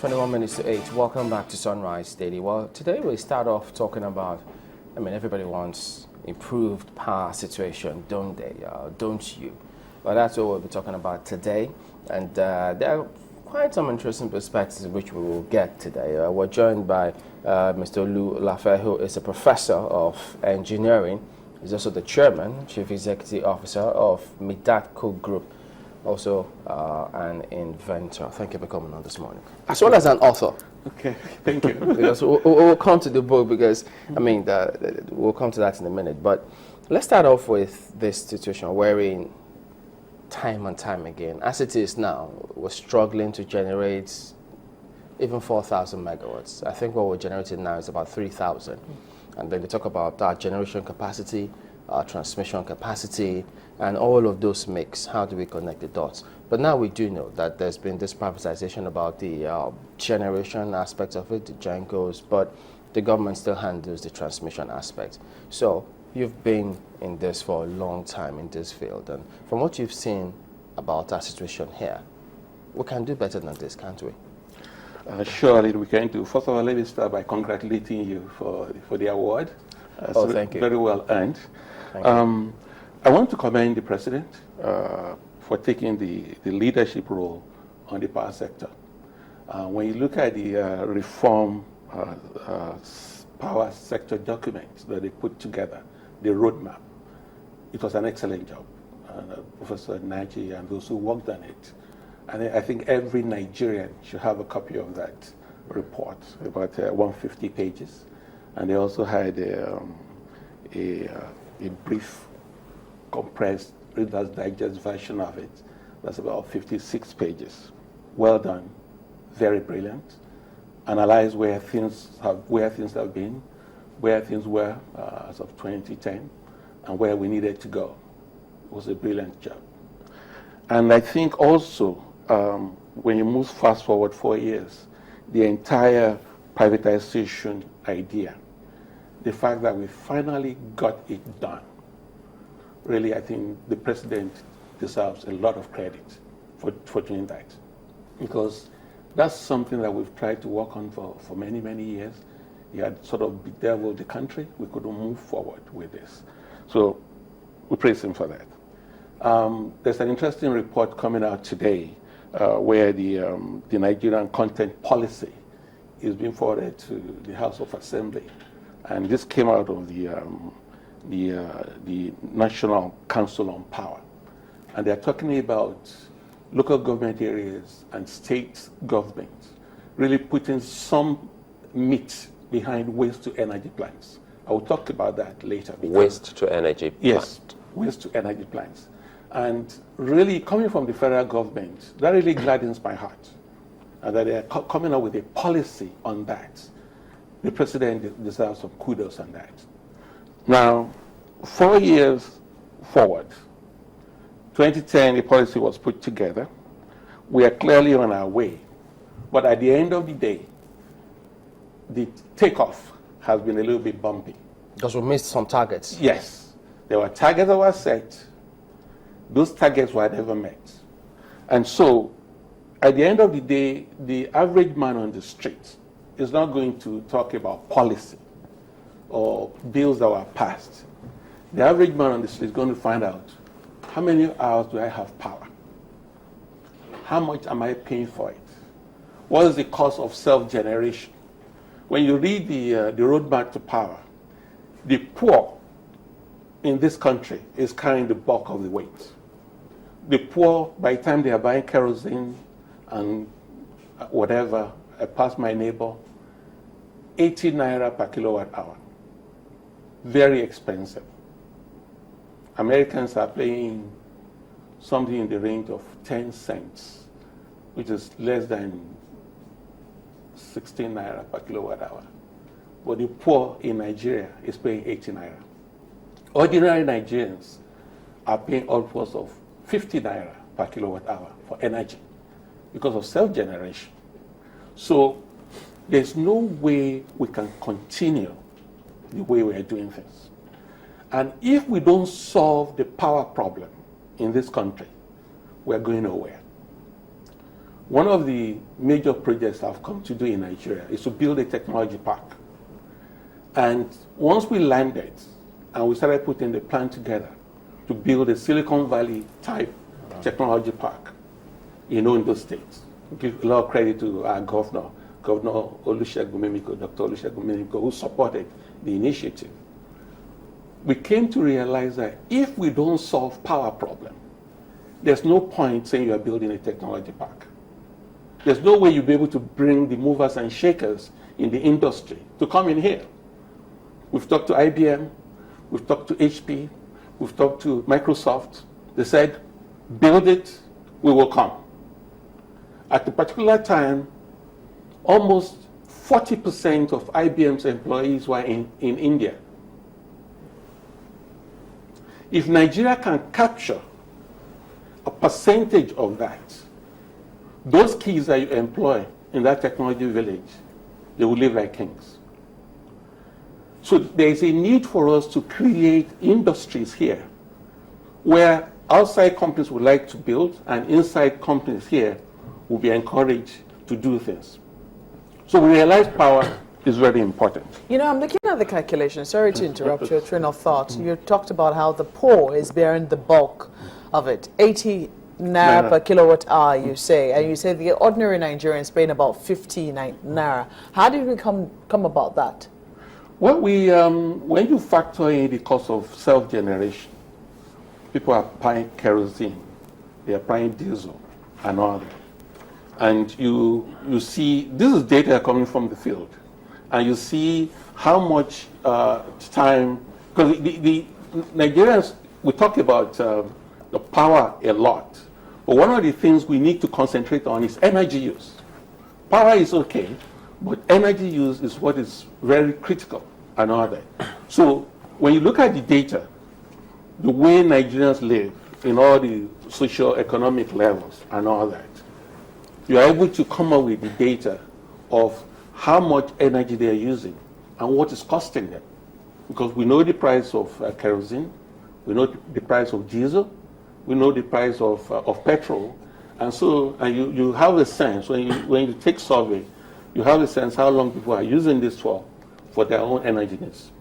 21 minutes to 8. Welcome back to Sunrise Daily. Well, today we start off talking about, everybody wants improved power situation, don't they? Don't you? Well, that's what we'll be talking about today. And there are quite some interesting perspectives which we will get today. We're joined by Mr. Olu Lafe, who is a professor of engineering. He's also the chairman, chief executive officer of Midat Group. Also an inventor. Thank you for coming on this morning. As well as an author. Okay, thank you. Because we'll come to the book because, we'll come to that in a minute. But let's start off with this situation wherein time and time again, as it is now, we're struggling to generate even 4,000 megawatts. I think what we're generating now is about 3,000. And then they talk about our generation capacity, our transmission capacity, and all of those mix. How do we connect the dots? But now we do know that there's been this privatization about the generation aspect of it, the GENCOs, but the government still handles the transmission aspect. So you've been in this for a long time in this field, and from what you've seen about our situation here, we can do better than this, can't we? Surely we can do. First of all, let me start by congratulating you for the award. Thank you. Very well earned. Thank you. I want to commend the president for taking the leadership role on the power sector. When you look at the reform power sector document that they put together, the roadmap, it was an excellent job. Professor Naji and those who worked on it. And I think every Nigerian should have a copy of that report, about 150 pages. And they also had a brief, compressed, Reader's Digest version of it. That's about 56 pages. Well done, very brilliant. Analyze where things have been, where things were as of 2010, and where we needed to go. It was a brilliant job. And I think also, when you move fast forward 4 years, the entire privatization idea, the fact that we finally got it done, really, I think the president deserves a lot of credit for doing that. Because that's something that we've tried to work on for many, many years. He had sort of bedeviled the country. We couldn't move forward with this. So we praise him for that. There's an interesting report coming out today where the Nigerian content policy is being forwarded to the House of Assembly. And this came out of the National Council on Power. And they're talking about local government areas and state governments really putting some meat behind waste to energy plants. I will talk about that later. Waste to energy plants? Yes, waste to energy plants. And really coming from the federal government, that really gladdens my heart. And that they're coming up with a policy on that. The president deserves some kudos on that. Now, 4 years forward, 2010, the policy was put together. We are clearly on our way. But at the end of the day, the takeoff has been a little bit bumpy. Because we missed some targets. Yes. There were targets that were set. Those targets were never met. And so, at the end of the day, the average man on the street is not going to talk about policy or bills that were passed. The average man on the street is going to find out, how many hours do I have power? How much am I paying for it? What is the cost of self-generation? When you read the roadmap to power, the poor in this country is carrying the bulk of the weight. The poor, by the time they are buying kerosene and whatever, I pass my neighbor, 80 naira per kilowatt hour. Very expensive. Americans are paying something in the range of 10 cents, which is less than 16 naira per kilowatt hour. But the poor in Nigeria is paying 80 naira. Ordinary Nigerians are paying upwards of 50 naira per kilowatt hour for energy because of self-generation. So there's no way we can continue the way we are doing things. And if we don't solve the power problem in this country, we're going nowhere. one of the major projects I've come to do in Nigeria is to build a technology park. And once we landed and we started putting the plan together to build a Silicon Valley type technology park in Ondo State, give a lot of credit to our governor, Governor Olu Lafe, Dr. Olu Lafe, who supported the initiative. We came to realize that if we don't solve power problem, there's no point saying you are building a technology park. There's no way you'll be able to bring the movers and shakers in the industry to come in here. We've talked to IBM, we've talked to HP, we've talked to Microsoft. They said, build it, we will come. At a particular time, almost 40% of IBM's employees were in India. If Nigeria can capture a percentage of that, those kids that you employ in that technology village, they will live like kings. So there is a need for us to create industries here where outside companies would like to build and inside companies here will be encouraged to do things. So we realize power is very important. You know, I'm looking at the calculation. Sorry to interrupt your train of thought. You talked about how the poor is bearing the bulk of it. 80 naira per kilowatt hour, you say, and you say the ordinary Nigerian is paying about 50 naira. How did we come about that? Well, when you factor in the cost of self-generation, people are buying kerosene, they are buying diesel and all that. And you see, this is data coming from the field, and you see how much time, because the Nigerians, we talk about the power a lot, but one of the things we need to concentrate on is energy use. Power is okay, but energy use is what is very critical and all that. So when you look at the data, the way Nigerians live in all the socio-economic levels and all that, you are able to come up with the data of how much energy they are using and what is costing them. Because we know the price of kerosene, we know the price of diesel, we know the price of petrol, and so you have a sense, when you take survey, you have a sense how long people are using this for their own energy needs.